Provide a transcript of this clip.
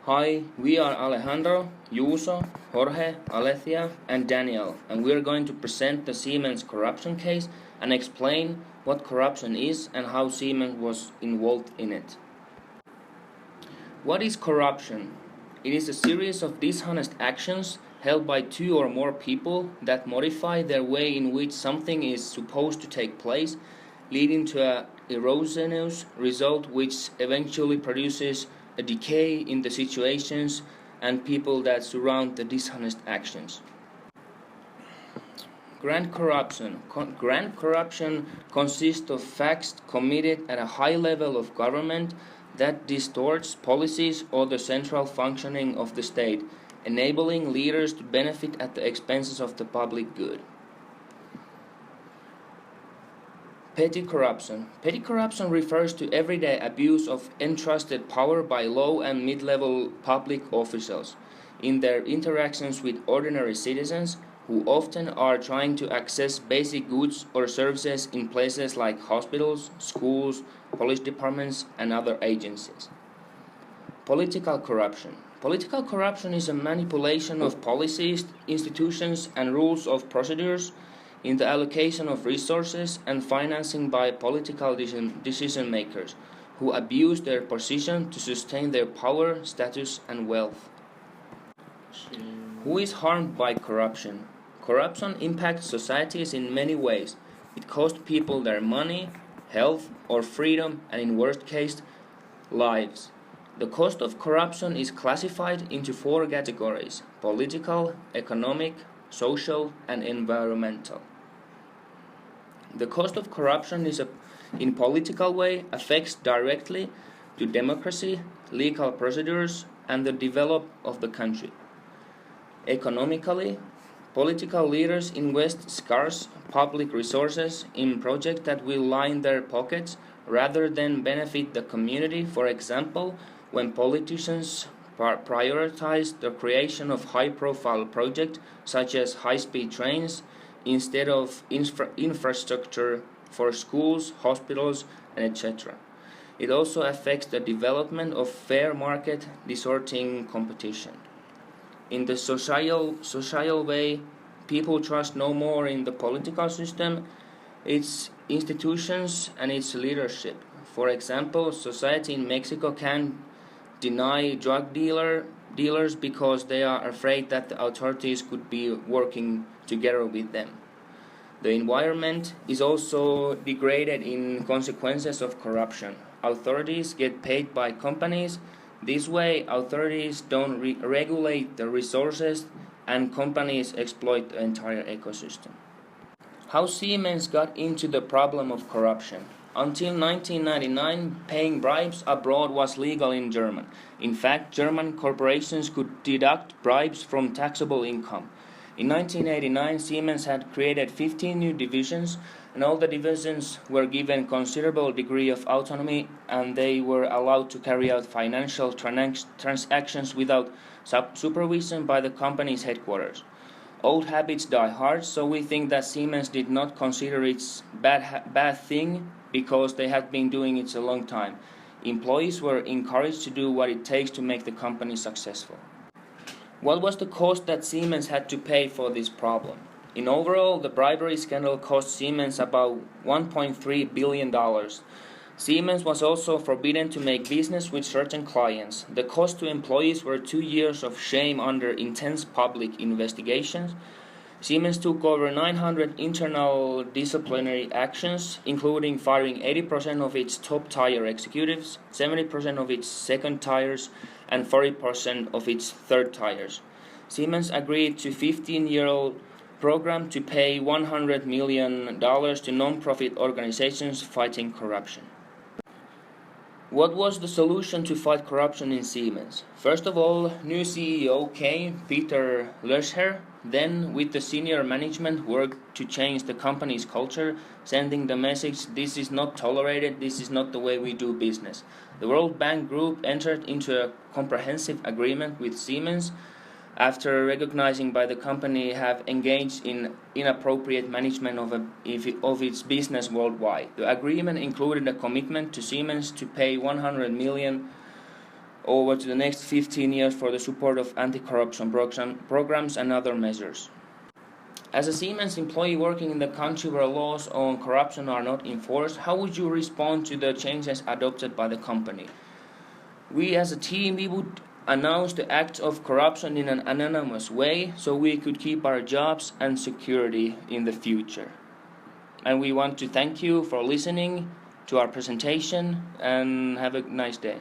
Hi, we are Alejandro, Yuso, Jorge, Alethea, and Daniel, and we are going to present the Siemens corruption case and explain what corruption is and how Siemens was involved in it. What is corruption? It is a series of dishonest actions held by two or more people that modify their way in which something is supposed to take place, leading to a erroneous result which eventually produces a decay in the situations and people that surround the dishonest actions. Grand corruption consists of facts committed at a high level of government that distorts policies or the central functioning of the state, enabling leaders to benefit at the expenses of the public good. Petty corruption. Petty corruption refers to everyday abuse of entrusted power by low and mid-level public officials in their interactions with ordinary citizens who often are trying to access basic goods or services in places like hospitals, schools, police departments, and other agencies. Political corruption. Political corruption is a manipulation of policies, institutions, and rules of procedures in the allocation of resources and financing by political decision makers who abuse their position to sustain their power, status, and wealth. Who is harmed by corruption? Corruption impacts societies in many ways. It costs people their money, health, or freedom, and in worst case, lives. The cost of corruption is classified into four categories: political, economic, social, and environmental. The cost of corruption in political way affects directly to democracy, legal procedures, and the development of the country. Economically, political leaders invest scarce public resources in projects that will line their pockets rather than benefit the community. For example, when politicians prioritize the creation of high-profile projects such as high-speed trains instead of infrastructure for schools, hospitals, and etc. It also affects the development of fair market, distorting competition. In the social way, people trust no more in the political system, its institutions, and its leadership. For example, society in Mexico can deny drug dealers because they are afraid that the authorities could be working together with them. The environment is also degraded in consequences of corruption. Authorities get paid by companies. This way, authorities don't regulate the resources and companies exploit the entire ecosystem. How Siemens got into the problem of corruption? Until 1999, paying bribes abroad was legal in Germany. In fact, German corporations could deduct bribes from taxable income. In 1989, Siemens had created 15 new divisions, and all the divisions were given considerable degree of autonomy, and they were allowed to carry out financial transactions without supervision by the company's headquarters. Old habits die hard, so we think that Siemens did not consider it bad thing because they had been doing it a long time. Employees were encouraged to do what it takes to make the company successful. What was the cost that Siemens had to pay for this problem? In overall, the bribery scandal cost Siemens about $1.3 billion. Siemens was also forbidden to make business with certain clients. The cost to employees were 2 years of shame under intense public investigations. Siemens took over 900 internal disciplinary actions, including firing 80% of its top tier executives, 70% of its second tiers, and 40% of its third tiers. Siemens agreed to a 15-year program to pay $100 million to non-profit organizations fighting corruption. What was the solution to fight corruption in Siemens? First of all, new CEO came, Peter Löscher. Then, with the senior management, worked to change the company's culture, sending the message, this is not tolerated, this is not the way we do business. The World Bank Group entered into a comprehensive agreement with Siemens after recognizing by the company have engaged in inappropriate management of its business worldwide. The agreement included a commitment to Siemens to pay $100 million over to the next 15 years for the support of anti-corruption programs and other measures. As a Siemens employee working in the country where laws on corruption are not enforced, how would you respond to the changes adopted by the company? We as a team, we would announce the acts of corruption in an anonymous way so we could keep our jobs and security in the future. And we want to thank you for listening to our presentation and have a nice day.